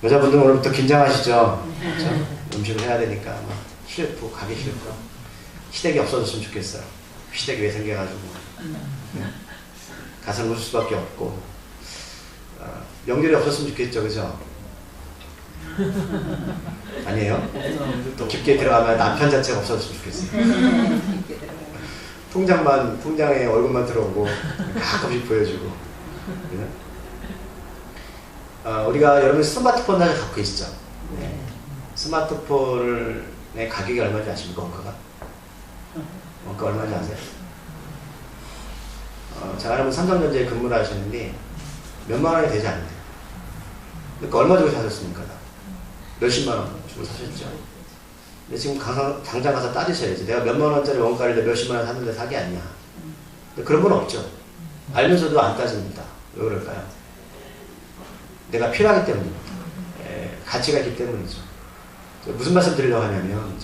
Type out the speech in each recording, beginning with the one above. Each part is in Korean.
여자분들은 오늘부터 긴장하시죠? 그렇죠? 음식을 해야 되니까 막 싫고 가기 싫고 시댁이 없어졌으면 좋겠어요. 시댁이 왜 생겨가지고 가서 웃을 수밖에 없고 명절이 없었으면 좋겠죠, 그죠? 아니에요? 또 깊게 들어가면 남편 자체가 없어졌으면 좋겠어요. 통장에 얼굴만 들어오고 가끔씩 보여주고. 우리가 여러분 스마트폰 다 갖고 계시죠? 네. 스마트폰의 가격이 얼마인지 아십니까? 원가 얼마인지 아세요? 제가 알면 삼성전자에 근무를 하시는데 몇만 원이 되지 않는데요. 그러니까 얼마 주고 사셨습니까? 몇십만 원 주고 사셨죠? 근데 지금 당장 가서 따지셔야지. 내가 몇만 원짜리 원가를 몇십만 원 샀는데 사기 아니냐. 근데 그런 건 없죠. 알면서도 안 따집니다. 왜 그럴까요? 내가 필요하기 때문입니다. 가치가 있기 때문이죠. 무슨 말씀 드리려고 하냐면,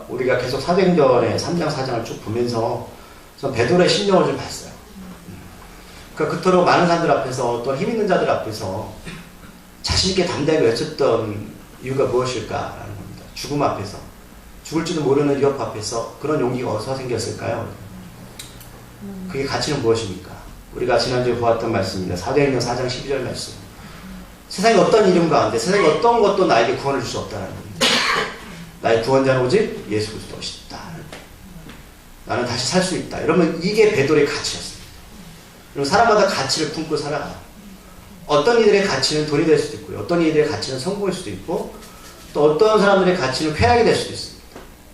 우리가 계속 사도행전의 3장, 4장을 쭉 보면서 전 베드로의 심령을 좀 봤어요. 그러니까 그토록 많은 사람들 앞에서, 어떤 힘 있는 자들 앞에서 자신있게 담대하게 외쳤던 이유가 무엇일까라는 겁니다. 죽음 앞에서, 죽을지도 모르는 위협 앞에서 그런 용기가 어디서 생겼을까요? 그게 가치는 무엇입니까? 우리가 지난주에 보았던 말씀입니다. 사도행전 4장 12절 말씀. 세상에 어떤 이름 가운데, 세상에 어떤 것도 나에게 구원을 줄 수 없다는 겁니다. 나의 구원자는 오직 예수 그리스도시다. 나는 다시 살 수 있다. 여러분, 이게 베드로의 가치였습니다. 여러분, 사람마다 가치를 품고 살아가요. 어떤 이들의 가치는 돈이 될 수도 있고요. 어떤 이들의 가치는 성공일 수도 있고, 또 어떤 사람들의 가치는 쾌락이 될 수도 있습니다.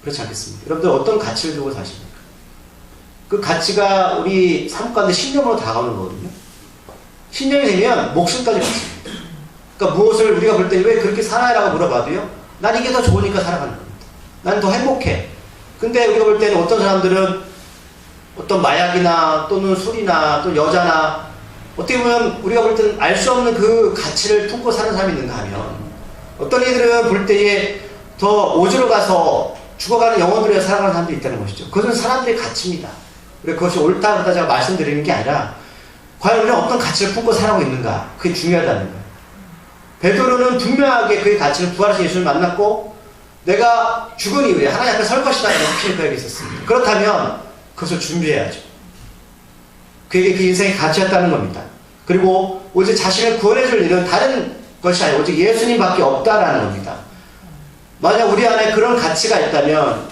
그렇지 않겠습니까? 여러분들 어떤 가치를 두고 사십니까? 그 가치가 우리 삶 가운데 신념으로 다가오는 거거든요. 신념이 되면 목숨까지 받습니다. 그러니까 무엇을 우리가 볼 때 왜 그렇게 살아라고 물어봐도요, 난 이게 더 좋으니까 살아가는 겁니다. 나는 더 행복해. 근데 우리가 볼 때는 어떤 사람들은 어떤 마약이나 또는 술이나 또 여자나 어떻게 보면 우리가 볼 때는 알 수 없는 그 가치를 품고 사는 사람이 있는가 하면, 어떤 이들은 볼 때에 더 오지로 가서 죽어가는 영혼들에 살아가는 사람들이 있다는 것이죠. 그것은 사람들의 가치입니다. 그것이 옳다 그렇다 제가 말씀드리는 게 아니라 과연 우리는 어떤 가치를 품고 살아가고 있는가, 그게 중요하다는 거예요. 베드로는 분명하게 그의 가치는 부활하신 예수를 만났고 내가 죽은 이후에 하나님 앞에 설 것이다 라는 확신이 그에게 있었습니다. 그렇다면 그것을 준비해야죠. 그에게 그 인생의 가치였다는 겁니다. 그리고 오직 자신을 구원해줄 일은 다른 것이 아니라 오직 예수님밖에 없다라는 겁니다. 만약 우리 안에 그런 가치가 있다면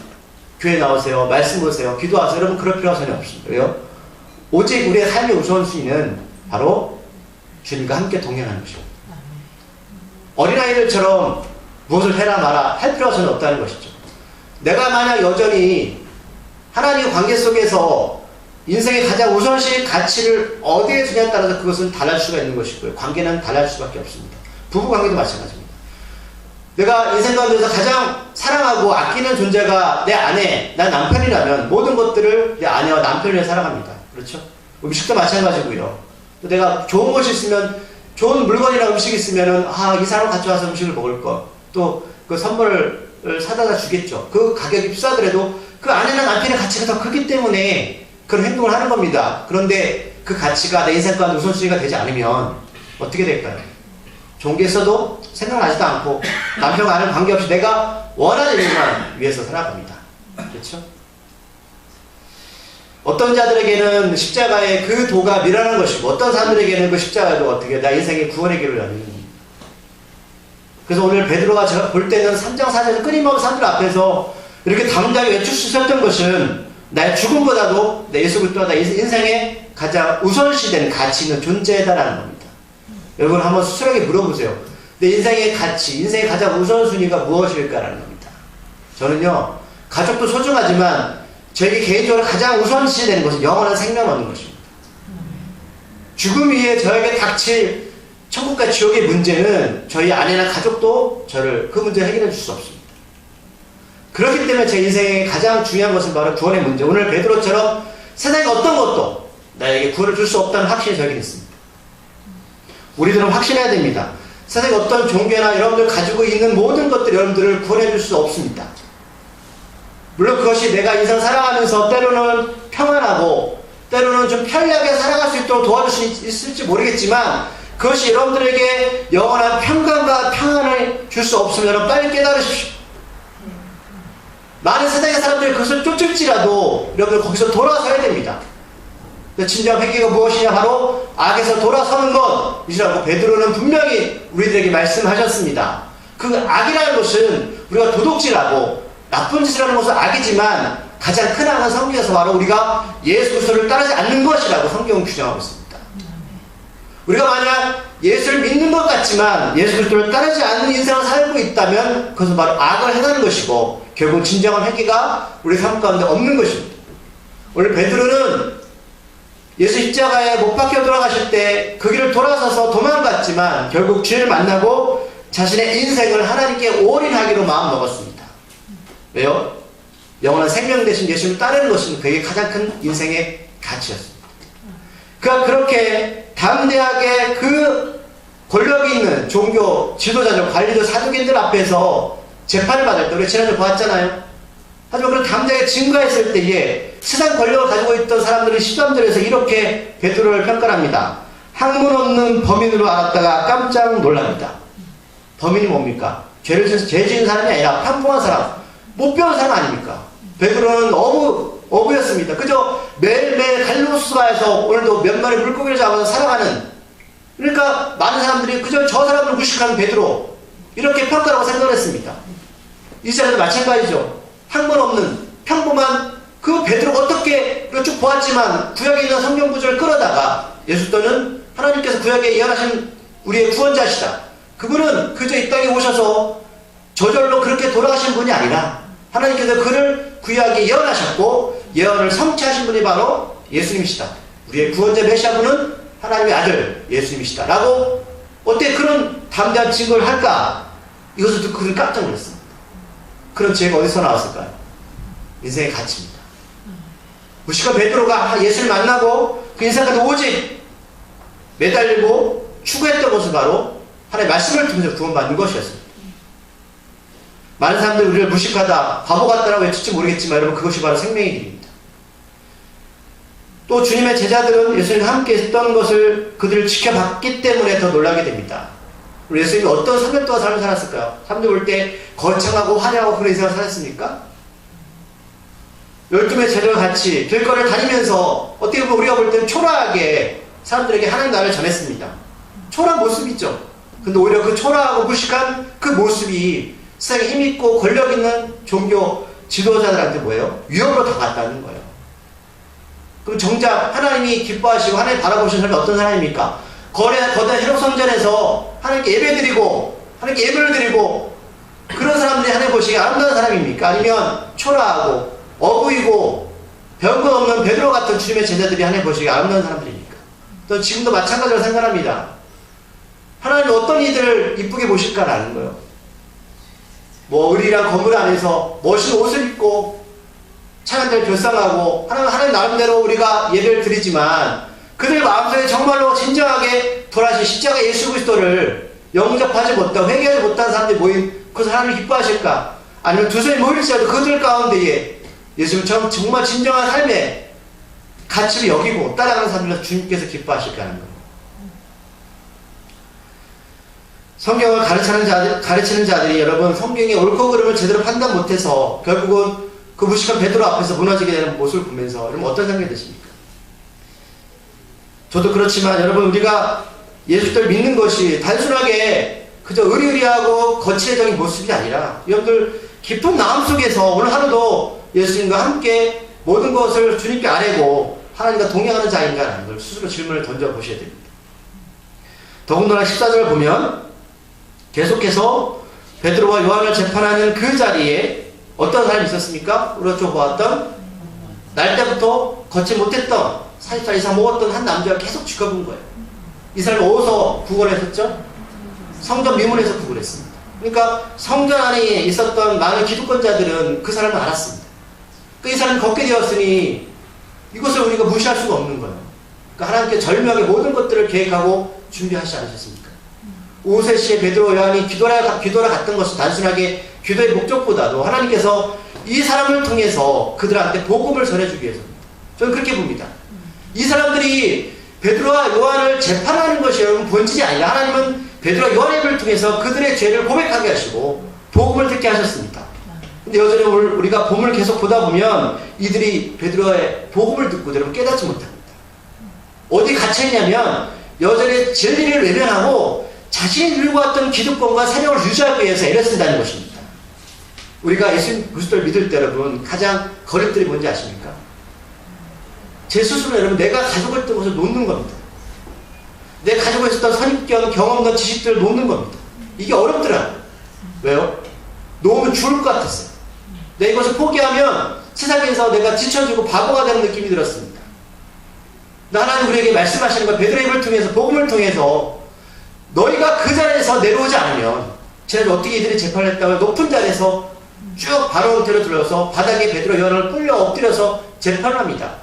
교회 나오세요, 말씀 보세요, 기도하세요. 여러분 그럴 필요가 전혀 없습니다. 왜요? 오직 우리의 삶의 우선순위는 바로 주님과 함께 동행하는 것입니다. 어린아이들처럼 무엇을 해라 마라 할 필요가 전혀 없다는 것이죠. 내가 만약 여전히 하나님의 관계 속에서 인생의 가장 우선시 가치를 어디에 두냐에 따라서 그것은 달라질 수가 있는 것이고요. 관계는 달라질 수밖에 없습니다. 부부관계도 마찬가지입니다. 내가 인생 가운데서 가장 사랑하고 아끼는 존재가 내 아내, 내 남편이라면 모든 것들을 내 아내와 남편을 위해 살아갑니다. 그렇죠? 음식도 마찬가지고요. 또 내가 좋은 것이 있으면, 좋은 물건이나 음식이 있으면은, 이 사람 같이 와서 음식을 먹을 것, 또 그 선물을 사다 주겠죠. 그 가격이 비싸더라도 그 아내나 남편의 가치가 더 크기 때문에 그런 행동을 하는 겁니다. 그런데 그 가치가 내 인생 가운데 우선순위가 되지 않으면 어떻게 될까요? 좋은 게 있어도 생각나지도 않고 남편과 아내는 관계없이 내가 원하는 일만 위해서 살아갑니다. 그렇죠? 어떤 자들에게는 십자가의 그 도가 미련한 것이고, 어떤 사람들에게는 그 십자가도 어떻게 나 인생의 구원의 길을 여는 겁니다. 그래서 오늘 베드로가 제가 볼 때는 3장 4장에서 끊임없는 사람들 앞에서 이렇게 당당히 외칠 수 있었던 것은 나의 죽음보다도 내 예수 그리스도가 내 인생의 가장 우선시되는 가치 있는 존재다라는 겁니다. 여러분 한번 스스로에게 물어보세요. 내 인생의 가치, 인생의 가장 우선순위가 무엇일까라는 겁니다. 저는요, 가족도 소중하지만 저에게 개인적으로 가장 우선시되는 것은 영원한 생명 얻는 것입니다. 죽음 위에 저에게 닥칠 천국과 지옥의 문제는 저희 아내나 가족도 저를 그 문제를 해결해 줄 수 없습니다. 그렇기 때문에 제 인생의 가장 중요한 것은 바로 구원의 문제. 오늘 베드로처럼 세상의 어떤 것도 나에게 구원을 줄 수 없다는 확신이 저에게 있습니다. 우리들은 확신해야 됩니다. 세상의 어떤 종교나 여러분들 가지고 있는 모든 것들이 여러분들을 구원해 줄 수 없습니다. 물론 그것이 내가 인생 살아가면서 때로는 평안하고 때로는 좀 편리하게 살아갈 수 있도록 도와줄 수 있을지 모르겠지만 그것이 여러분들에게 영원한 평강과 평안을 줄 수 없으면 여러분 빨리 깨달으십시오. 많은 세상의 사람들이 그것을 쫓을지라도 여러분들 거기서 돌아서야 됩니다. 진정한 회개가 무엇이냐? 바로 악에서 돌아서는 것이라고 베드로는 분명히 우리들에게 말씀하셨습니다. 그 악이라는 것은 우리가 도둑질하고 나쁜 짓을 하는 것은 악이지만 가장 큰 악은 성경에서 바로 우리가 예수 그리스도를 따르지 않는 것이라고 성경은 규정하고 있습니다. 우리가 만약 예수를 믿는 것 같지만 예수 그리스도를 따르지 않는 인생을 살고 있다면 그것은 바로 악을 행하는 것이고 결국 진정한 회개가 우리 삶 가운데 없는 것입니다. 오늘 베드로는 예수 십자가에 못 박혀 돌아가실 때 그 길을 돌아서서 도망갔지만 결국 주님을 만나고 자신의 인생을 하나님께 올인하기로 마음먹었습니다. 왜요? 영원한 생명 대신 예수님을 따르는 것은 그에게 가장 큰 인생의 가치였습니다. 그가 그렇게 담대하게 그 권력이 있는 종교 지도자들, 관리들, 사두개인들 앞에서 재판을 받을 때 우리 지난주에 보았잖아요. 하지만 그런 담대하게 증거했을 때에 세상 권력을 가지고 있던 사람들은 시점들에서 이렇게 베드로를 평가합니다. 학문 없는 범인으로 알았다가 깜짝 놀랍니다. 범인이 뭡니까? 죄 지은 사람이 아니라 평범한 사람, 못 배운 사람 아닙니까? 베드로는 어부였습니다. 그저 매일매일 갈로수가에서 오늘도 몇 마리 물고기를 잡아서 살아가는, 그러니까 많은 사람들이 그저 저 사람을 무식하는 베드로 이렇게 평가라고 생각을 했습니다. 이스라엘도 마찬가지죠. 학문 없는 평범한 그 베드로가 어떻게 쭉 보았지만 구약에 있는 성경 구절을 끌어다가 예수님은 하나님께서 구약에 예언하신 우리의 구원자시다. 그분은 그저 이 땅에 오셔서 저절로 그렇게 돌아가신 분이 아니라 하나님께서 그를 구약에 예언하셨고 예언을 성취하신 분이 바로 예수님이시다. 우리의 구원자 메시아분은 하나님의 아들 예수님이시다. 라고 어떻게 그런 담대한 증거를 할까? 이것을 듣고 그는 깜짝 놀랐습니다. 그런 지혜가 어디서 나왔을까요? 인생의 가치입니다. 무식한 베드로가 예수를 만나고 그 인생 가운데 오직 매달리고 추구했던 것은 바로 하나님의 말씀을 통해서 구원받는 것이었습니다. 많은 사람들이 우리를 무식하다, 바보 같다라고 외칠지 모르겠지만 여러분 그것이 바로 생명의 길입니다. 또 주님의 제자들은 예수님과 함께 했던 것을 그들을 지켜봤기 때문에 더 놀라게 됩니다. 우리 예수님이 어떤 3년 동안 삶을 살았을까요? 사람들이 올 때 거창하고 화려하고 그런 인생을 살았습니까? 12명의 제자들과 같이 길거리를 다니면서 어떻게 보면 우리가 볼 때는 초라하게 사람들에게 하나님 나라를 전했습니다. 초라한 모습이죠. 근데 오히려 그 초라하고 무식한 그 모습이 세상에 힘있고 권력 있는 종교 지도자들한테 뭐예요? 위협으로 다가갔다는 거예요. 그럼 정작 하나님이 기뻐하시고 하나님 바라보시는 사람이 어떤 사람입니까? 거대한 헤롯 성전에서 하나님께 예배드리고 하나님께 예배를 드리고 그런 사람들이 하나님 보시기에 아름다운 사람입니까? 아니면 초라하고 어부이고 배운 것 없는 베드로 같은 주님의 제자들이 하나님 보시기에 아름다운 사람들입니까? 또 지금도 마찬가지로 생각합니다. 하나님이 어떤 이들을 이쁘게 보실까라는 거예요. 뭐 의리랑 건물 안에서 멋있는 옷을 입고 찬양들 결상하고 하나님 나름대로 우리가 예배를 드리지만 그들 마음속에 정말로 진정하게 돌아가신 십자가 예수 그리스도를 영접하지 못하고 회개하지 못한 사람들이 모인 그것을 하나님이 기뻐하실까? 아니면 두 손이 모일지라도 그들 가운데에 예수님처럼 정말 진정한 삶의 가치를 여기고 따라가는 사람들을 주님께서 기뻐하실까 하는 겁니다. 성경을 가르치는 자들이 여러분 성경의 옳고 그름을 제대로 판단 못해서 결국은 그 무식한 베드로 앞에서 무너지게 되는 모습을 보면서 여러분 어떤 생각이 드십니까? 저도 그렇지만 여러분 우리가 예수를 믿는 것이 단순하게 그저 의리의리하고 거칠해적인 모습이 아니라 여러분들 깊은 마음 속에서 오늘 하루도 예수님과 함께 모든 것을 주님께 아뢰고 하나님과 동행하는 자인가라는 걸 스스로 질문을 던져보셔야 됩니다. 더군다나 14절을 보면 계속해서 베드로와 요한을 재판하는 그 자리에 어떤 사람이 있었습니까? 우리가 좀 보았던 날 때부터 걷지 못했던 40살 이상 먹었던 한 남자가 계속 죽어본 거예요. 이 사람이 어디서 구걸했었죠? 성전 미문에서 구걸했습니다. 그러니까 성전 안에 있었던 많은 기득권자들은 그 사람을 알았습니다. 이 사람이 걷게 되었으니 이것을 우리가 무시할 수가 없는 거예요. 그러니까 하나님께 절묘하게 모든 것들을 계획하고 준비하시지 않으셨습니까? 오세 시에 베드로 요한이 기도라 갔던 것은 단순하게 기도의 목적보다도 하나님께서 이 사람을 통해서 그들한테 복음을 전해주기 위해서입니다. 저는 그렇게 봅니다. 이 사람들이 베드로와 요한을 재판하는 것이 여러분 본질이 아니라 하나님은 베드로와 요한의 입을 통해서 그들의 죄를 고백하게 하시고 복음을 듣게 하셨습니다. 근데 여전히 우리가 본문을 계속 보다 보면 이들이 베드로의 복음을 듣고 여러분 깨닫지 못합니다. 어디 갇혀있냐면 여전히 진리를 외면하고 자신이 누리고 왔던 기득권과 사명을 유지하기 위해서 애를 쓴다는 것입니다. 우리가 예수 그리스도를 믿을 때 여러분 가장 거짓들이 뭔지 아십니까? 제 스스로 여러분 내가 가지고 있던 것을 놓는 겁니다. 내가 가지고 있었던 선입견, 경험과 지식들을 놓는 겁니다. 이게 어렵더라고요. 왜요? 놓으면 죽을 것 같았어요. 내가 이것을 포기하면 세상에서 내가 지쳐지고 바보가 되는 느낌이 들었습니다. 하나님 우리에게 말씀하시는 것, 베드로의 입을 통해서, 복음을 통해서 너희가 그 자리에서 내려오지 않으면 제가 어떻게 이들이 재판을 했다고 높은 자리에서 쭉 바로 형태로 들어서 바닥에 베드로 요한을 끌려 엎드려서 재판을 합니다.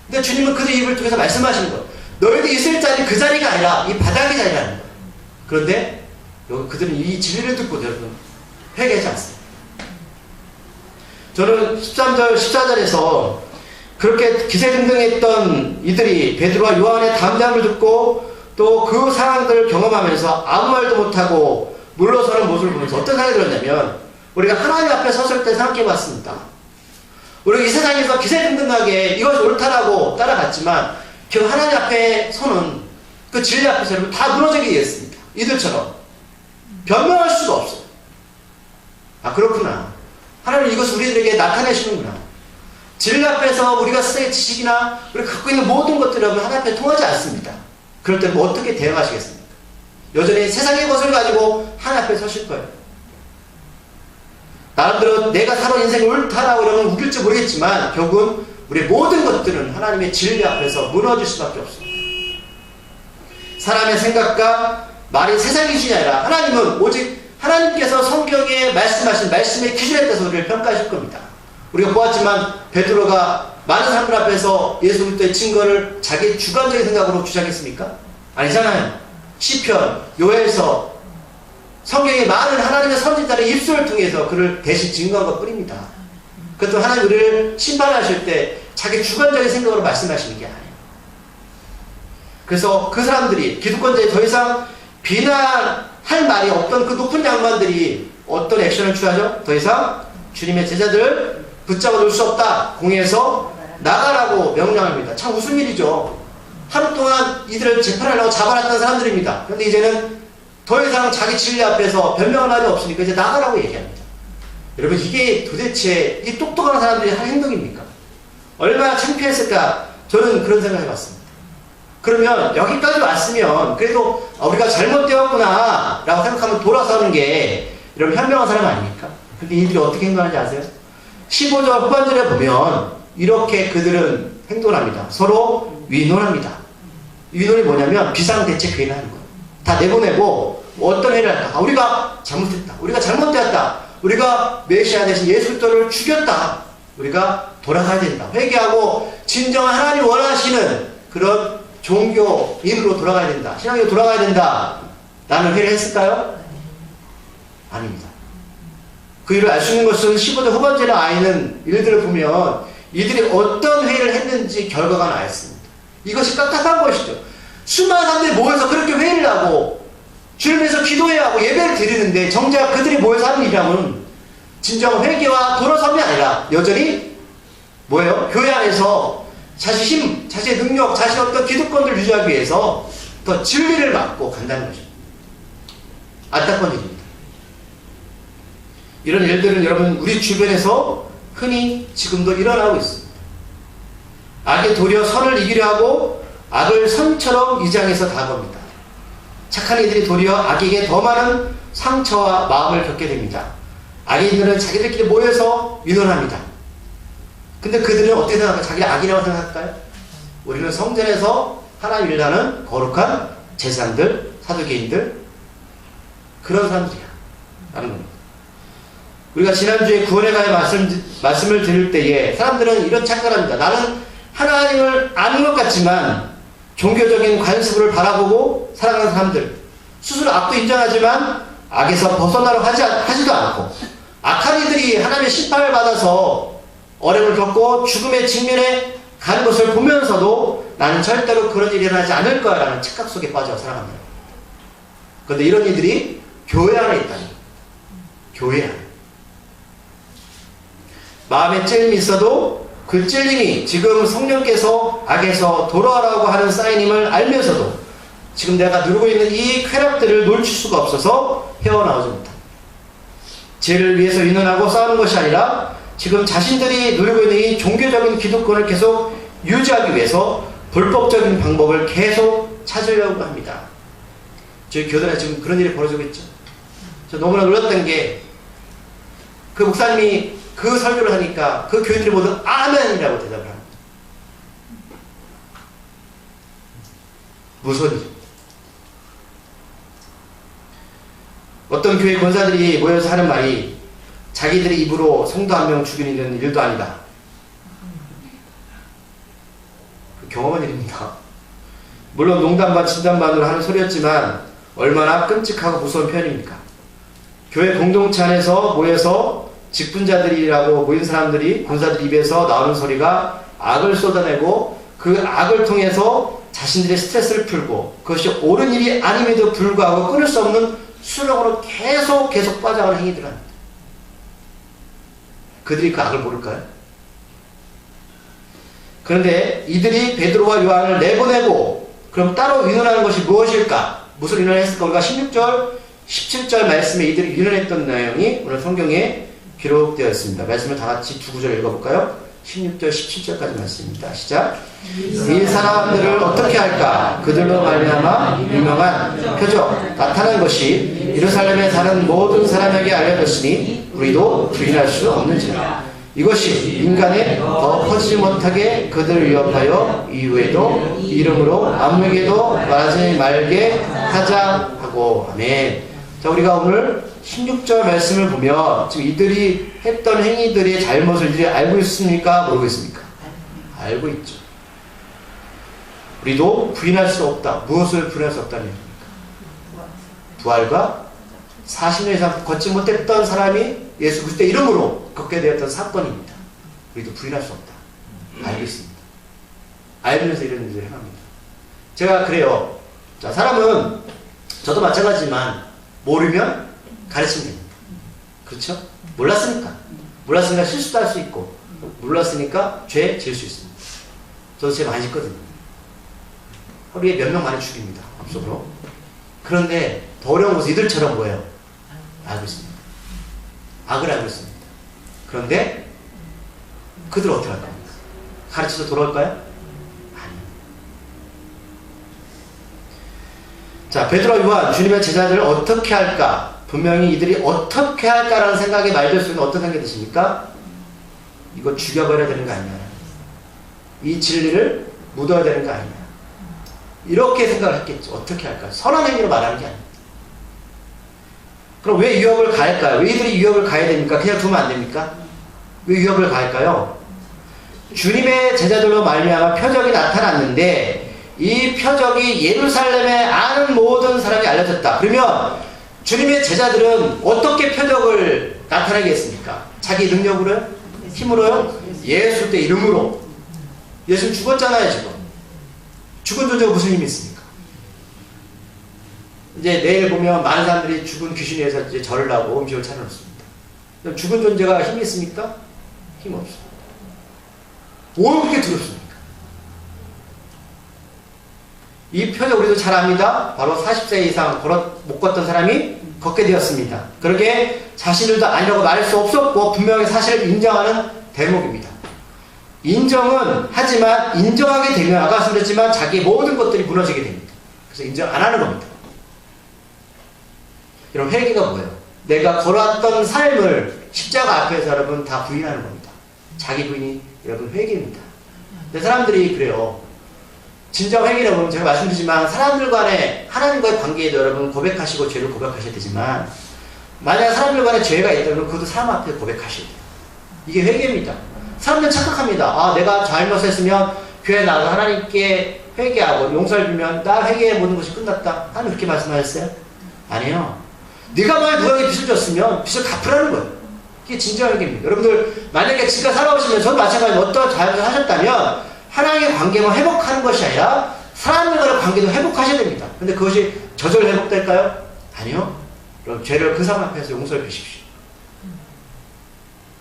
근데 주님은 그들의 입을 통해서 말씀하시는 거예요. 너희들이 있을 자리 그 자리가 아니라 이 바닥의 자리라는 거예요. 그런데 여기 그들은 이 진리를 듣고 여러분 회개하지 않습니다. 저는 13절, 14절에서 그렇게 기세등등했던 이들이 베드로와 요한의 담담을 듣고 또 그 상황들을 경험하면서 아무 말도 못하고 물러서는 모습을 보면서 어떤 생각이 들었냐면 우리가 하나님 앞에 섰을 때 생각해 봤습니다. 우리가 이 세상에서 기세등등하게 이것이 옳다라고 따라갔지만 결국 하나님 앞에 서는 그 진리 앞에서 여러분 다 무너지게 되었습니다. 이들처럼 변명할 수가 없어요. 아 그렇구나. 하나님 이것을 우리들에게 나타내시는구나. 진리 앞에서 우리가 쓰는 지식이나 우리가 갖고 있는 모든 것들은 하나님 앞에 통하지 않습니다. 그럴 때는 뭐 어떻게 대응하시겠습니까? 여전히 세상의 것을 가지고 하나님 앞에 서실 거예요. 나름대로 내가 살아온 인생이 옳다라고 그러면 우길지 모르겠지만 결국은 우리의 모든 것들은 하나님의 진리 앞에서 무너질 수밖에 없습니다. 사람의 생각과 말이 세상의 기준이 아니라 하나님은 오직 하나님께서 성경에 말씀하신 말씀의 기준에 따라서 우리를 평가하실 겁니다. 우리가 보았지만 베드로가 많은 사람들 앞에서 예수 그리스도의 증거를 자기 주관적인 생각으로 주장했습니까? 아니잖아요. 시편, 요엘서 성경의 많은 하나님의 선지자의 입술을 통해서 그를 대신 증거한 것 뿐입니다. 그것도 하나님 우리를 심판하실 때 자기 주관적인 생각으로 말씀하시는 게 아니에요. 그래서 그 사람들이 기득권자에 더 이상 비난할 말이 없던 그 높은 양반들이 어떤 액션을 취하죠? 더 이상 주님의 제자들을 붙잡아 놓을 수 없다. 공회에서 나가라고 명령합니다. 참 무슨 일이죠. 하루 동안 이들을 재판하려고 잡아놨던 사람들입니다. 그런데 이제는 더 이상 자기 진리 앞에서 변명할 말이 없으니까 이제 나가라고 얘기합니다. 여러분 이게 도대체 이 똑똑한 사람들이 할 행동입니까? 얼마나 창피했을까? 저는 그런 생각을 해봤습니다. 그러면 여기까지 왔으면 그래도 우리가 잘못되었구나 라고 생각하면 돌아서는 게 여러분 현명한 사람 아닙니까? 근데 이들이 어떻게 행동하는지 아세요? 15절 후반절에 보면 이렇게 그들은 행동을 합니다. 서로 위논합니다. 위논이 뭐냐면 비상대책 회의를 하는 거예요. 다 내보내고 어떤 회의를 할까? 우리가 잘못했다. 우리가 잘못되었다. 우리가 메시아 대신 예수 그리스도를 죽였다. 우리가 돌아가야 된다. 회개하고 진정한 하나님 원하시는 그런 종교인으로 돌아가야 된다. 신앙으로 돌아가야 된다. 라는 회의를 했을까요? 아닙니다. 그 일을 알 수 있는 것은 15절 후반절에 아이는 일들을 보면 이들이 어떤 회의를 했는지 결과가 나왔습니다. 이것이 깝깝한 것이죠. 수많은 사람들이 모여서 그렇게 회의를 하고 주님에서 기도해야 하고 예배를 드리는데 정작 그들이 모여서 하는 일이라면 진정 회개와 돌아섬이 아니라 여전히 뭐예요? 교회 안에서 자신의 힘, 자신의 능력, 자신의 어떤 기득권을 유지하기 위해서 더 진리를 막고 간다는 것입니다. 안타까운 일입니다. 이런 일들은 여러분 우리 주변에서 흔히 지금도 일어나고 있습니다. 악이 도리어 선을 이기려 하고 악을 선처럼 위장해서 다가옵니다. 착한 이들이 도리어 악에게 더 많은 상처와 마음을 겪게 됩니다. 악인들은 자기들끼리 모여서 위논합니다. 근데 그들은 어떻게 생각할까요? 자기를 악이라고 생각할까요? 우리는 성전에서 하나님 일하는 거룩한 제사장들, 사두개인들 그런 사람들이야 라는 겁니다. 우리가 지난주에 구원에 관해 말씀을 드릴 때에 사람들은 이런 착각을 합니다. 나는 하나님을 아는 것 같지만 종교적인 관습을 바라보고 살아가는 사람들 스스로 악도 인정하지만 악에서 벗어나려 하지도 않고 악한 이들이 하나님의 심판을 받아서 어려움을 겪고 죽음의 직면에 가는 것을 보면서도 나는 절대로 그런 일이 일어나지 않을 거야 라는 착각 속에 빠져 살아간다. 그런데 이런 이들이 교회 안에 있다니. 교회 안에. 마음에 찔림이 있어도 그 찔림이 지금 성령께서 악에서 돌아오라고 하는 사인임을 알면서도 지금 내가 누르고 있는 이 쾌락들을 놓칠 수가 없어서 헤어나오지 못합니다. 죄를 위해서 유능하고 싸우는 것이 아니라 지금 자신들이 누리고 있는 이 종교적인 기득권을 계속 유지하기 위해서 불법적인 방법을 계속 찾으려고 합니다. 저희 교단에 지금 그런 일이 벌어지고 있죠. 저 너무나 놀랐던 게 그 목사님이 그 설교를 하니까 그 교인들이 모두 아멘이라고 대답을 합니다. 무슨 일이죠? 어떤 교회 권사들이 모여서 하는 말이 자기들의 입으로 성도 한 명 죽이는 일도 아니다. 경험한 일입니다. 물론 농담 반 진담 반으로 하는 소리였지만 얼마나 끔찍하고 무서운 표현입니까? 교회 공동체 안에서 모여서 직분자들이라고 모인 사람들이 권사들 입에서 나오는 소리가 악을 쏟아내고 그 악을 통해서 자신들의 스트레스를 풀고 그것이 옳은 일이 아님에도 불구하고 끊을 수 없는 수렁으로 계속 빠져가는 행위들을 합니다. 그들이 그 악을 모를까요? 그런데 이들이 베드로와 요한을 내보내고 그럼 따로 유언하는 것이 무엇일까? 무슨 유언을 했을까? 우리가 16절, 17절 말씀에 이들이 유언했던 내용이 오늘 성경에 기록되어 있습니다. 말씀을 다 같이 두 구절 읽어볼까요? 16절, 17절까지 말씀입니다. 시작. 이 사람들을 어떻게 할까? 그들로 말미암아 유명한 표적, 나타난 것이 예루살렘에 사는 모든 사람에게 알려졌으니 우리도 부인할 수 없는지라. 이것이 인간에 더 퍼지지 못하게 그들을 위협하여 이후에도 이름으로 아무에게도 말하지 말게 하자 하고. 아멘. 자, 우리가 오늘 16절 말씀을 보면 지금 이들이 했던 행위들의 잘못을 이들이 알고 있습니까? 모르고 있습니까? 알고 있죠. 우리도 부인할 수 없다. 무엇을 부인할 수 없다는 얘기입니까? 부활과 40년 이상 걷지 못했던 사람이 예수 그리스도의 이름으로 걷게 되었던 사건입니다. 우리도 부인할 수 없다. 알고 있습니다. 알면서 이런 일을 행합니다. 제가 그래요. 자, 사람은 저도 마찬가지지만 모르면 가르치면 됩니다. 그렇죠? 몰랐으니까 실수도 할 수 있고 몰랐으니까 죄 지을 수 있습니다. 저도 죄 많이 짓거든요. 하루에 몇 명 많이 죽입니다. 앞속으로. 그런데 더 어려운 것은 이들처럼 뭐예요? 알고 있습니다. 악을 알고 있습니다. 그런데 그들 어떻게 할 겁니까? 가르쳐서 돌아올까요? 아니요. 자, 베드로와 요한, 주님의 제자들을 어떻게 할까? 분명히 이들이 어떻게 할까라는 생각이 말될 수 있는 어떤 생각이 드십니까? 이거 죽여버려야 되는 거 아니냐. 이 진리를 묻어야 되는 거 아니냐. 이렇게 생각을 했겠죠. 어떻게 할까? 선한 행위로 말하는 게 아닙니다. 그럼 왜 유업을 가할까요? 왜 이들이 유업을 가야 됩니까? 그냥 두면 안 됩니까? 왜 유업을 가할까요? 주님의 제자들로 말미암아 표적이 나타났는데 이 표적이 예루살렘에 아는 모든 사람이 알려졌다. 그러면 주님의 제자들은 어떻게 표적을 나타내게 했습니까? 자기 능력으로요? 힘으로요? 예수 때 이름으로. 예수는 죽었잖아요, 지금. 죽은 존재가 무슨 힘이 있습니까? 이제 내일 보면 많은 사람들이 죽은 귀신에 의해서 이제 절을 하고 음식을 차려놓습니다. 그럼 죽은 존재가 힘이 있습니까? 힘 없습니다. 뭘 그렇게 두렵습니까? 이 표적 우리도 잘 압니다. 바로 40세 이상 못 걷던 사람이 걷게 되었습니다. 그렇게 자신들도 아니라고 말할 수 없었고 분명히 사실을 인정하는 대목입니다. 인정은 하지만 인정하게 되면 아까 말씀드렸지만 자기의 모든 것들이 무너지게 됩니다. 그래서 인정 안 하는 겁니다. 이런 회개가 뭐예요? 내가 걸어왔던 삶을 십자가 앞에서 여러분 다 부인하는 겁니다. 자기 부인이 여러분 회개입니다. 근데 사람들이 그래요. 진정 회개라고 제가 말씀드리지만 사람들 간에 하나님과의 관계에도 여러분 고백하시고 죄를 고백하셔야 되지만 만약 사람들 간에 죄가 있다면 그것도 사람 앞에 고백하셔야 돼요. 이게 회개입니다. 사람들은 착각합니다. 아, 내가 잘못했으면 교회 나가서 하나님께 회개하고 용서를 빌면 나 회개의 모든 것이 끝났다. 하나님 그렇게 말씀하셨어요? 아니에요. 네가 만약 누구에게 빚을 졌으면 빚을 갚으라는 거예요. 이게 진정 회개입니다. 여러분들 만약에 지가 살아오시면 저도 마찬가지로 어떤 잘못을 하셨다면 하나님의 관계만 회복하는 것이 아니라 사람들과의 관계도 회복하셔야 됩니다. 근데 그것이 저절로 회복될까요? 아니요. 그럼 죄를 그 사람 앞에서 용서해 주십시오.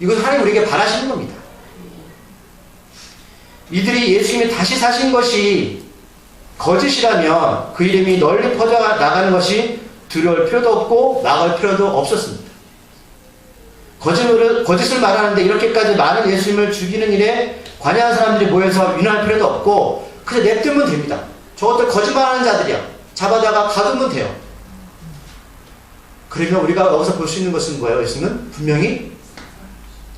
이건 하나님 우리에게 바라시는 겁니다. 이들이 예수님이 다시 사신 것이 거짓이라면 그 이름이 널리 퍼져나가는 것이 두려울 필요도 없고 막을 필요도 없었습니다. 거짓을 말하는데 이렇게까지 많은 예수님을 죽이는 일에 관여한 사람들이 모여서 윤할 필요도 없고 그냥 냅두면 됩니다. 저것들 거짓말하는 자들이야. 잡아다가 가두면 돼요. 그러면 우리가 여기서 볼 수 있는 것은 뭐예요? 예수님은 분명히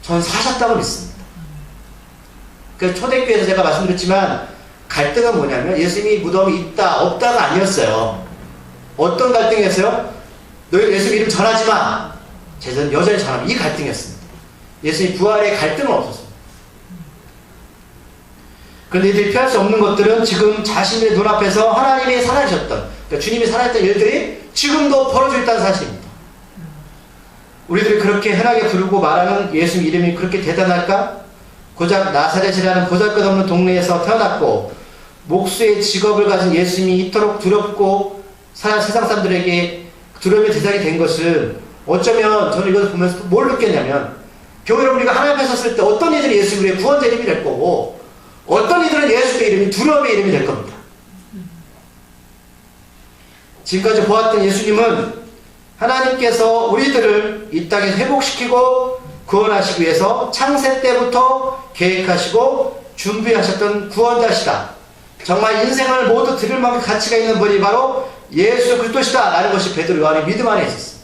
전 사셨다고 믿습니다. 그래서 초대교회에서 제가 말씀드렸지만 갈등은 뭐냐면 예수님이 무덤이 있다 없다가 아니었어요. 어떤 갈등이었어요? 너희 예수님 이름 전하지 마. 제자는 여전히 전하면 이 갈등이었습니다. 예수님 부활의 갈등은 없었습니다. 그런데 이들이 피할 수 없는 것들은 지금 자신의 눈앞에서 하나님이 살아계셨던, 그러니까 주님이 살아있던 일들이 지금도 벌어져 있다는 사실입니다. 우리들이 그렇게 흔하게 부르고 말하는 예수님 이름이 그렇게 대단할까? 고작 나사렛이라는 보잘것없는 동네에서 태어났고 목수의 직업을 가진 예수님이 이토록 두렵고 세상 사람들에게 두려움의 대상이 된 것은 어쩌면 저는 이것을 보면서 뭘 느꼈냐면 교회를 우리가 하나님 앞에 섰을 때 어떤 이들이 예수 우리의 구원자 이름이 될 거고 어떤 이들은 예수의 이름이 두려움의 이름이 될 겁니다. 지금까지 보았던 예수님은 하나님께서 우리들을 이 땅에서 회복시키고 구원하시기 위해서 창세 때부터 계획하시고 준비하셨던 구원자시다. 정말 인생을 모두 드릴 만큼 가치가 있는 분이 바로 예수 그리스도시다 라는 것이 베드로 요한의 믿음 안에 있었습니다.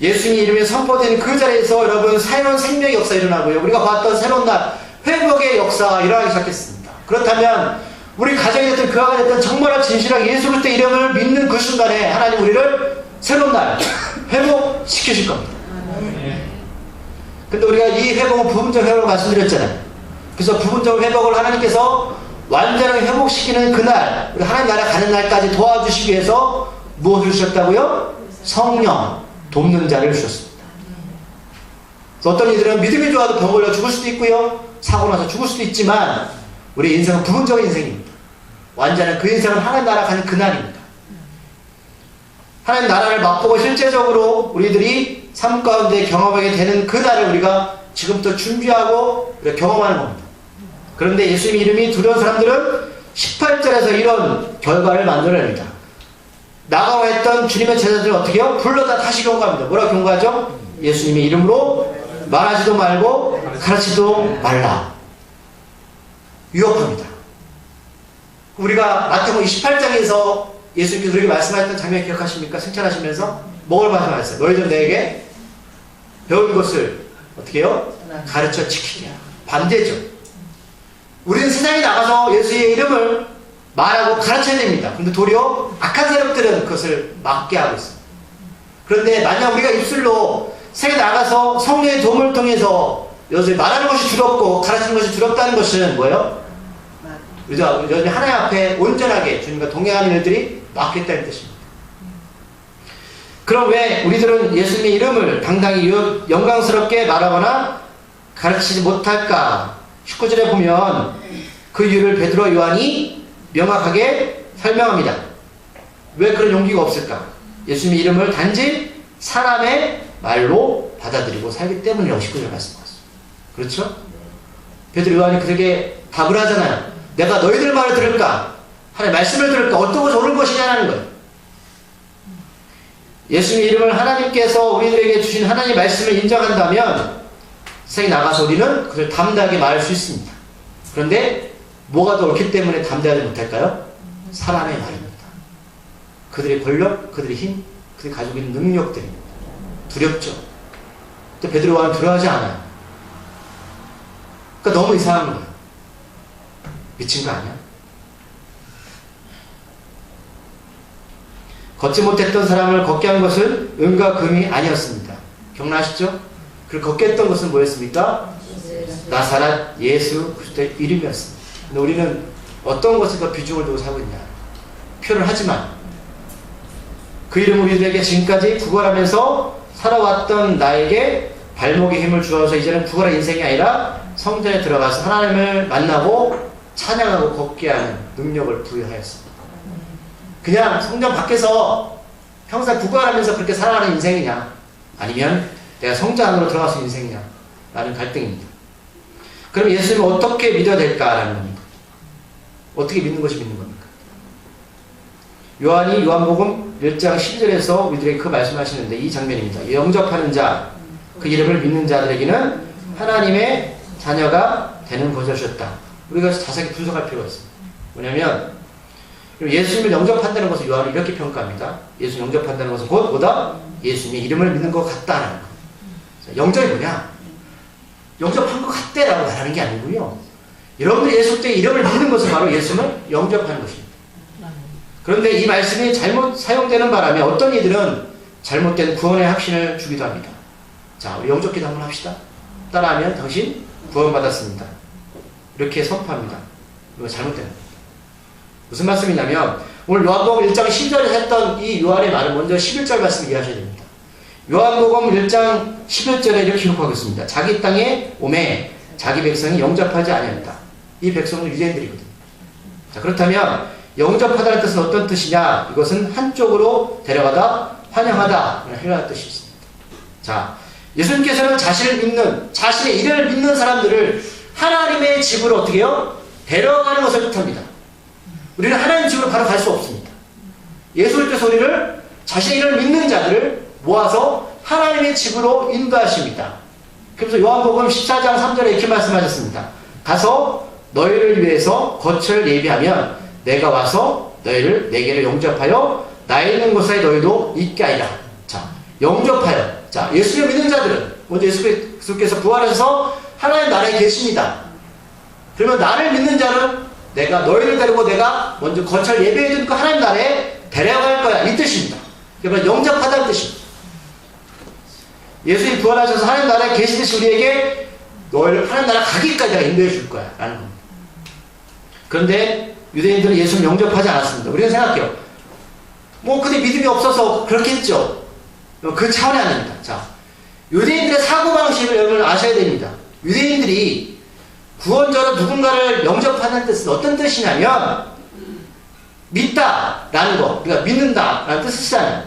예수님 이름이 선포된 그 자리에서 여러분 새로운 생명의 역사 일어나고요. 우리가 봤던 새로운 날 회복의 역사가 일어나기 시작했습니다. 그렇다면 우리 가정이 됐든 그 아가 됐든 정말 진실하게 예수 그리스도 이름을 믿는 그 순간에 하나님 우리를 새로운 날 회복시키실 겁니다. 근데 우리가 이 회복은 부분적 회복을 말씀드렸잖아요. 그래서 부분적 회복을 하나님께서 완전하게 회복시키는 그날 우리 하나님 나라 가는 날까지 도와주시기 위해서 무엇을 주셨다고요? 성령 돕는 자를 주셨습니다. 어떤 이들은 믿음이 좋아도 병 걸려 죽을 수도 있고요. 사고 나서 죽을 수도 있지만 우리 인생은 부분적인 인생입니다. 완전한 그 인생은 하나님 나라 가는 그날입니다. 하나님 나라를 맛보고 실제적으로 우리들이 삶 가운데 경험하게 되는 그날을 우리가 지금부터 준비하고 경험하는 겁니다. 그런데 예수님 이름이 두려운 사람들은 18절에서 이런 결과를 만들어냅니다. 나가고 했던 주님의 제자들은 어떻게 해요? 불러다 다시 경고합니다. 뭐라고 경고하죠? 예수님의 이름으로 말하지도 말고 가르치지도 말라. 위협합니다. 우리가 마태복음 28장에서 예수님께서 우리에게 말씀하셨던 장면 기억하십니까? 승천하시면서 뭘 말씀하셨어요? 너희들 내게 배운 것을 어떻게 해요? 가르쳐 지키게 하라. 반대죠. 우리는 세상에 나가서 예수의 이름을 말하고 가르쳐야 됩니다. 그런데 도리어 악한 세력들은 그것을 막게 하고 있습니다. 그런데 만약 우리가 입술로 세상에 나가서 성령의 도움을 통해서 여기서 말하는 것이 두렵고 가르치는 것이 두렵다는 것은 뭐예요? 우리가 여전히 하나님 앞에 온전하게 주님과 동행하는 일들이 막겠다는 뜻입니다. 그럼 왜 우리들은 예수님의 이름을 당당히 영광스럽게 말하거나 가르치지 못할까? 19절에 보면 그 이유를 베드로 요한이 명확하게 설명합니다. 왜 그런 용기가 없을까? 예수님의 이름을 단지 사람의 말로 받아들이고 살기 때문이라고 19절 말씀하셨어요. 그렇죠? 베드로 요한이 그에게 답을 하잖아요. 내가 너희들 말을 들을까? 하나님의 말씀을 들을까? 어떤 것이 옳은 것이냐는 거예요. 예수님의 이름을 하나님께서 우리들에게 주신 하나님의 말씀을 인정한다면 세상에 나가서 우리는 그걸 담대하게 말할 수 있습니다. 그런데 뭐가 더 옳기 때문에 담대하지 못할까요? 사람의 말입니다. 그들의 권력, 그들의 힘, 그들이 가지고 있는 능력들입니다. 두렵죠. 또 베드로 요한은 두려워하지 않아요. 그러니까 너무 이상한 거예요. 미친 거 아니야? 걷지 못했던 사람을 걷게 한 것은 은과 금이 아니었습니다. 기억나시죠? 그 걷게 했던 것은 뭐였습니까? 나사렛 예수 그리스도의 이름이었습니다. 근데 우리는 어떤 것에 더 비중을 두고 살고 있냐? 표현을 하지만 그 이름을 우리들에게 지금까지 구걸하면서 살아왔던 나에게 발목에 힘을 주어서 이제는 구원의 인생이 아니라 성전에 들어가서 하나님을 만나고 찬양하고 걷게 하는 능력을 부여하였습니다. 그냥 성전 밖에서 평생 구걸하면서 그렇게 살아가는 인생이냐, 아니면 내가 성전 안으로 들어가서 인생이냐 라는 갈등입니다. 그럼 예수님을 어떻게 믿어야 될까라는 겁니다. 어떻게 믿는 것이 믿는 겁니까? 요한이 요한복음 1장 10절에서 우리들에게 그 말씀하시는데 이 장면입니다. 영접하는 자, 그 이름을 믿는 자들에게는 하나님의 자녀가 되는 것을 주셨다. 우리가 자세히 분석할 필요가 있습니다. 뭐냐면 예수님을 영접한다는 것을 요한은 이렇게 평가합니다. 예수님 영접한다는 것은 곧 뭐다? 예수님의 이름을 믿는 것 같다라는 것. 영접이 뭐냐? 영접한 것 같대라고 말하는 게 아니고요. 여러분들이 예수 때 이름을 믿는 것은 바로 예수님을 영접하는 것입니다. 그런데 이 말씀이 잘못 사용되는 바람에 어떤 이들은 잘못된 구원의 확신을 주기도 합니다. 자, 우리 영접기도 한번 합시다. 따라하면 당신 구원받았습니다. 이렇게 선포합니다. 이거 잘못된 겁니다. 무슨 말씀이냐면 오늘 요한복음 1장 10절에 했던 이 요한의 말을 먼저 11절 말씀 이해하셔야 됩니다. 요한복음 1장 11절에 이렇게 기록하고 있습니다. 자기 땅에 오매 자기 백성이 영접하지 아니한다. 이 백성은 유대인들이거든요. 자, 그렇다면 영접하다는 뜻은 어떤 뜻이냐? 이것은 한쪽으로 데려가다, 환영하다 이런 뜻이 있습니다. 자, 예수님께서는 자신의 이름을 믿는 사람들을 하나님의 집으로 어떻게 해요? 데려가는 것을 뜻합니다. 우리는 하나님 집으로 바로 갈 수 없습니다. 예수님께서 우리를 자신의 이름을 믿는 자들을 모아서 하나님의 집으로 인도하십니다. 그래서 요한복음 14장 3절에 이렇게 말씀하셨습니다. 가서 너희를 위해서 거처를 예비하면 내가 와서 너희를 내게로 영접하여 나 있는 곳에 너희도 있게 하리라. 자, 영접하여. 자, 예수를 믿는 자들은 먼저 예수께서 부활하셔서 하나님 나라에 계십니다. 그러면 나를 믿는 자는 내가 너희를 데리고 내가 먼저 거처를 예비해준 그 하나님 나라에 데려갈 거야. 이 뜻입니다. 그러니까 영접하다는 뜻입니다. 예수님 부활하셔서 하나님 나라에 계시듯이 우리에게 너희를 하나님 나라 가기까지 내가 인도해 줄 거야. 라는 겁니다. 그런데 유대인들은 예수를 영접하지 않았습니다. 우리는 생각해요. 근데 믿음이 없어서 그렇게 했죠. 그 차원이 아닙니다. 자, 유대인들의 사고방식을 여러분 아셔야 됩니다. 유대인들이 구원자로 누군가를 영접하는 뜻은 어떤 뜻이냐면 믿다라는 거, 그러니까 믿는다라는 뜻이잖아요.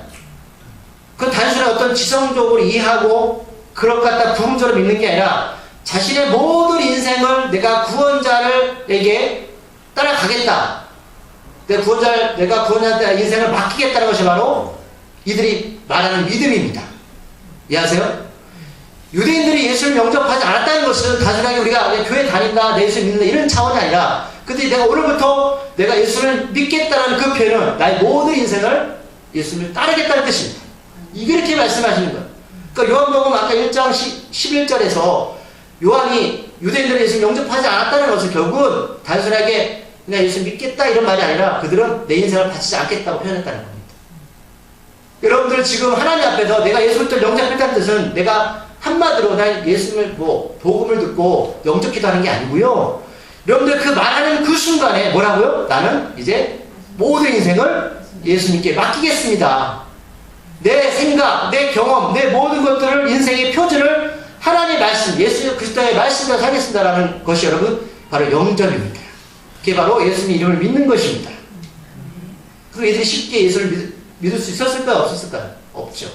그건 단순히 어떤 지성적으로 이해하고 그럴 것 같다 부흥적으로 믿는 게 아니라 자신의 모든 인생을 내가 구원자에게 따라가겠다. 내가 구원자한테 인생을 맡기겠다는 것이 바로 이들이 말하는 믿음입니다. 이해하세요? 유대인들이 예수를 영접하지 않았다는 것은 단순하게 우리가 교회 다닌다, 내 예수를 믿는다 이런 차원이 아니라 근데 내가 오늘부터 내가 예수를 믿겠다는 그 표현은 나의 모든 인생을 예수를 따르겠다는 뜻입니다. 이렇게 말씀하시는 거예요. 그러니까 요한복음 아까 1장 11절에서 요한이 유대인들이 예수를 영접하지 않았다는 것은 결국은 단순하게 그냥 예수 믿겠다 이런 말이 아니라 그들은 내 인생을 바치지 않겠다고 표현했다는 겁니다. 여러분들 지금 하나님 앞에서 내가 예수를 영접했다는 뜻은 내가 한마디로 난 예수님을 복음을 듣고 영접 기도하는 게 아니고요. 여러분들 그 말하는 그 순간에 뭐라고요? 나는 이제 모든 인생을 예수님께 맡기겠습니다. 내 생각, 내 경험, 내 모든 것들을 인생의 표준을 하나님의 말씀, 예수 그리스도의 말씀으로 살겠습니다라는 것이 여러분 바로 영접입니다. 그게 바로 예수님 이름을 믿는 것입니다. 그럼 얘들이 쉽게 예수를 믿을 수 있었을까요? 없었을까요? 없죠.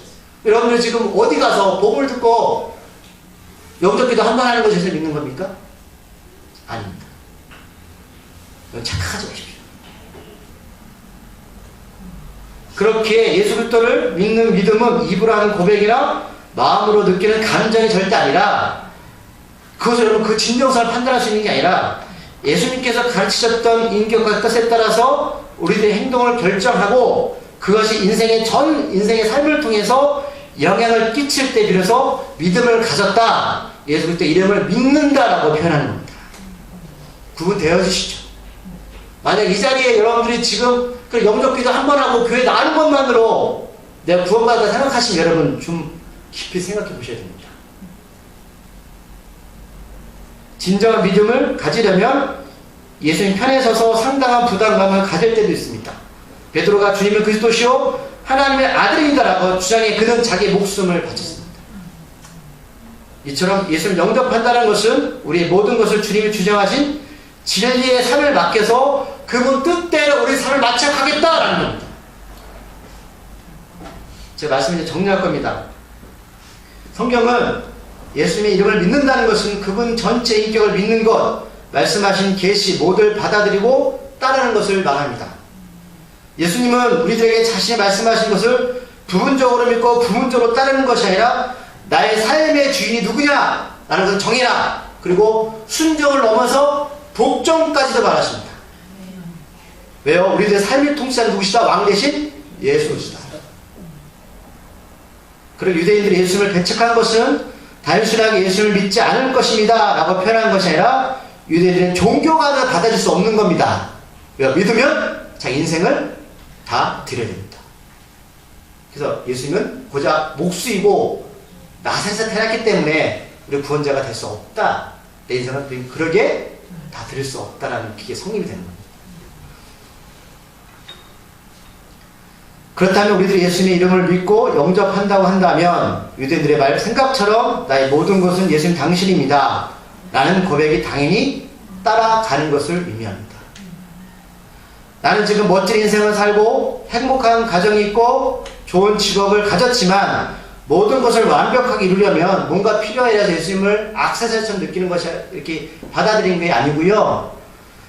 여러분들 지금 어디 가서 복음을 듣고 영접기도 한 번 하는 것이 예수를 믿는 겁니까? 아닙니다. 착각하지 마십시오. 그렇게 예수 그리스도를 믿는 믿음은 입으로 하는 고백이나 마음으로 느끼는 감정이 절대 아니라 그것을 여러분 그 진정성을 판단할 수 있는 게 아니라 예수님께서 가르치셨던 인격과 뜻에 따라서 우리들의 행동을 결정하고 그것이 인생의 삶을 통해서 영향을 끼칠 때 비로소 믿음을 가졌다. 예수 그리스도 이름을 믿는다라고 표현하는 겁니다. 구분되어지시죠? 만약 이 자리에 여러분들이 지금 영접기도 한 번 하고 교회 나가는 것만으로 내가 구원받았다 생각하시면 여러분 좀 깊이 생각해 보셔야 됩니다. 진정한 믿음을 가지려면 예수님 편에 서서 상당한 부담감을 가질 때도 있습니다. 베드로가 주님은 그리스도시요 하나님의 아들입니다라고 주장해 그는 자기 목숨을 바쳤습니다. 이처럼 예수를 영접한다는 것은 우리의 모든 것을 주님이 주장하신 진리의 삶을 맡겨서 그분 뜻대로 우리 삶을 맞춰가겠다라는 겁니다. 제가 말씀을 이제 정리할 겁니다. 성경은 예수님의 이름을 믿는다는 것은 그분 전체 인격을 믿는 것, 말씀하신 계시 모두를 받아들이고 따르는 것을 말합니다. 예수님은 우리들에게 자신이 말씀하신 것을 부분적으로 믿고 부분적으로 따르는 것이 아니라 나의 삶의 주인이 누구냐? 라는 것을 정해라. 그리고 순종을 넘어서 복종까지도 말하십니다. 왜요? 우리들의 삶을 통치하는 누구시다? 왕 대신 예수시다. 그리고 유대인들이 예수님을 배척한 것은 단순하게 예수님을 믿지 않을 것입니다 라고 표현한 것이 아니라 유대인들은 종교가 받아줄 수 없는 겁니다. 왜요? 믿으면 자기 인생을 다 드려야 됩니다. 그래서 예수님은 고작 목수이고 나사렛에서 태어났기 때문에 우리 구원자가 될 수 없다. 내 인생은 그러게 다 드릴 수 없다라는 그게 성립이 되는 겁니다. 그렇다면 우리들이 예수님의 이름을 믿고 영접한다고 한다면 유대인들의 말 생각처럼 나의 모든 것은 예수님 당신입니다 라는 고백이 당연히 따라가는 것을 의미합니다. 나는 지금 멋진 인생을 살고 행복한 가정이 있고 좋은 직업을 가졌지만 모든 것을 완벽하게 이루려면 뭔가 필요해서 예수님을 악세사리처럼 느끼는 것이 이렇게 받아들이는 게 아니고요.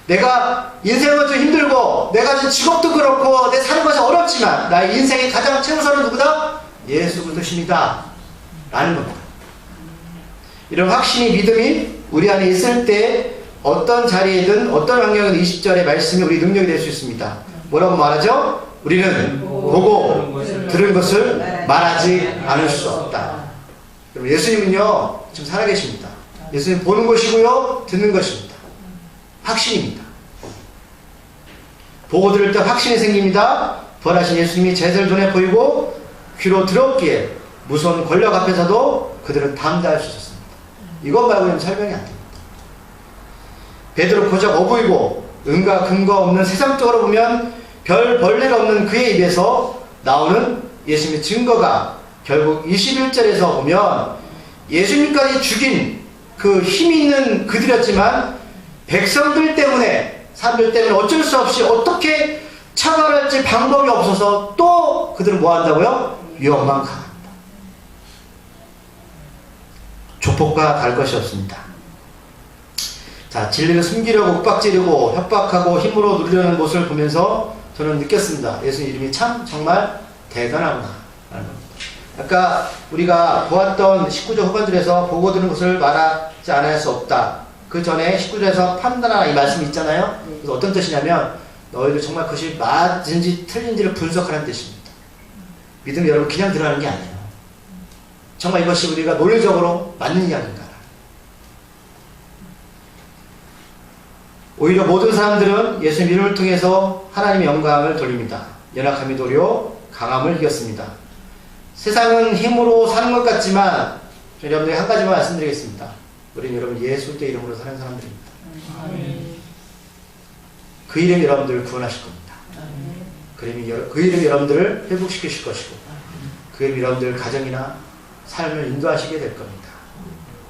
내가 인생은 좀 힘들고 내가 지금 직업도 그렇고 내 사는 것이 어렵지만 나의 인생의 가장 최우선은 누구다? 예수 그리스도십니다 라는 겁니다. 이런 확신이 믿음이 우리 안에 있을 때 어떤 자리에든 어떤 환경에든 20절의 말씀이 우리 능력이 될 수 있습니다. 뭐라고 말하죠? 우리는 보고 들은 것을 말하지 않을 수 없다. 여러분 예수님은요 지금 살아계십니다. 예수님 보는 것이고요 듣는 것입니다. 확신입니다. 보고 들을 때 확신이 생깁니다. 부활하신 예수님이 제자들 눈에 보이고 귀로 들었기에 무서운 권력 앞에서도 그들은 담대할 수 있었습니다. 이것 말고는 설명이 안 됩니다. 베드로 고작 어부이고 은과 근거 없는 세상적으로 보면 별 벌레가 없는 그의 입에서 나오는 예수님의 증거가 결국 21절에서 보면 예수님까지 죽인 그 힘이 있는 그들이었지만 백성들 때문에 사람들 때문에 어쩔 수 없이 어떻게 처벌할지 방법이 없어서 또 그들은 뭐 한다고요? 위험만 강합니다. 조폭과 다를 것이 없습니다. 자, 진리를 숨기려고 윽박지르고 협박하고 힘으로 누리려는 모습을 보면서 저는 느꼈습니다. 예수님 이름이 참 정말 대단하구나 라는 겁니다. 아까 우리가 보았던 19절 후반절에서 보고 들은 것을 말하지 않을 수 없다. 그 전에 19절에서 판단하라 이 말씀이 있잖아요. 그래서 어떤 뜻이냐면 너희들 정말 그것이 맞은지 틀린지를 분석하라는 뜻입니다. 믿음이 여러분 그냥 들어가는 게 아니에요. 정말 이것이 우리가 논리적으로 맞는 이야기인가. 오히려 모든 사람들은 예수님 이름을 통해서 하나님의 영광을 돌립니다. 연약함이 도리어 강함을 이겼습니다. 세상은 힘으로 사는 것 같지만 여러분들에게 한 가지만 말씀드리겠습니다. 우리는 여러분 예수 그리스도의 이름으로 사는 사람들입니다. 그 이름이 여러분들을 구원하실 겁니다. 그 이름이 여러분들을 회복시키실 것이고 그 이름이 여러분들 가정이나 삶을 인도하시게 될 겁니다.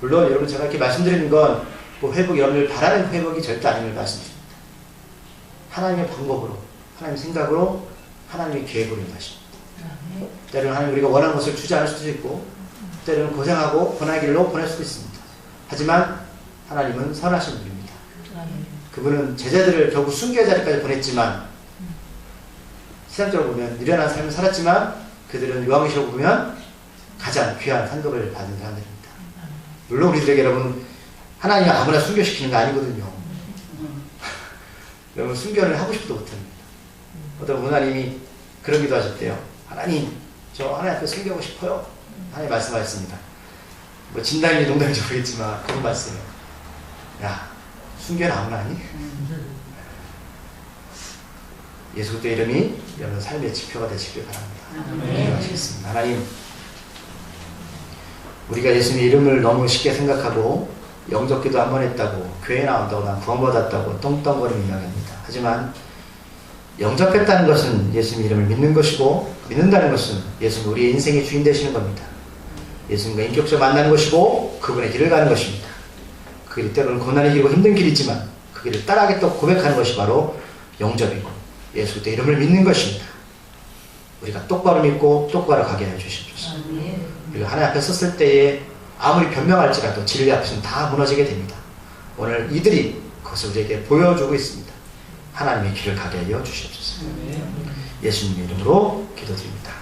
물론 여러분 제가 이렇게 말씀드리는 건 그 회복, 여러분들 바라는 회복이 절대 아닌 걸 말씀드립니다. 하나님의 방법으로, 하나님의 생각으로, 하나님의 계획으로 임하십니다. 때로는 하나님 우리가 원하는 것을 주지 않을 수도 있고 때로는 고생하고 고난의 길로 보낼 수도 있습니다. 하지만 하나님은 선하신 분입니다. 그분은 제자들을 결국 순교의 자리까지 보냈지만 세상적으로 보면 미련한 삶을 살았지만 그들은 요한계시록 보면 가장 귀한 상급을 받은 사람들입니다. 물론 우리들에게 여러분 하나님이 아무나 순교시키는 거 아니거든요. 여러분 순교를 하고 싶어도 못합니다. 어떤 하나님이 그런 기도 하셨대요. 하나님 저 하나님 앞에 순교하고 싶어요. 하나님 말씀하셨습니다. 뭐 진담이 농담인지 모르겠지만 그런 말씀이에요. 야 순교는 아무나 하니? 예수 그리스도의 이름이 여러분 삶의 지표가 되시길 바랍니다. 기도하시겠습니다. 하나님 우리가 예수님의 이름을 너무 쉽게 생각하고 영접기도 한 번 했다고 교회 나온다고 난 구원받았다고 똥똥거리는 이야기입니다. 하지만 영접했다는 것은 예수님 이름을 믿는 것이고 믿는다는 것은 예수님 우리의 인생의 주인 되시는 겁니다. 예수님과 인격적으로 만나는 것이고 그분의 길을 가는 것입니다. 그 길이 때로는 고난의 길이고 힘든 길이지만 그 길을 따라하겠다고 고백하는 것이 바로 영접이고 예수 그리스도의 이름을 믿는 것입니다. 우리가 똑바로 믿고 똑바로 가게 하여 주십시오. 우리가 하나님 앞에 섰을 때에 아무리 변명할지라도 진리 앞에서는 다 무너지게 됩니다. 오늘 이들이 그것을 우리에게 보여주고 있습니다. 하나님의 길을 가게 하여 주시옵소서. 예수님의 이름으로 기도드립니다.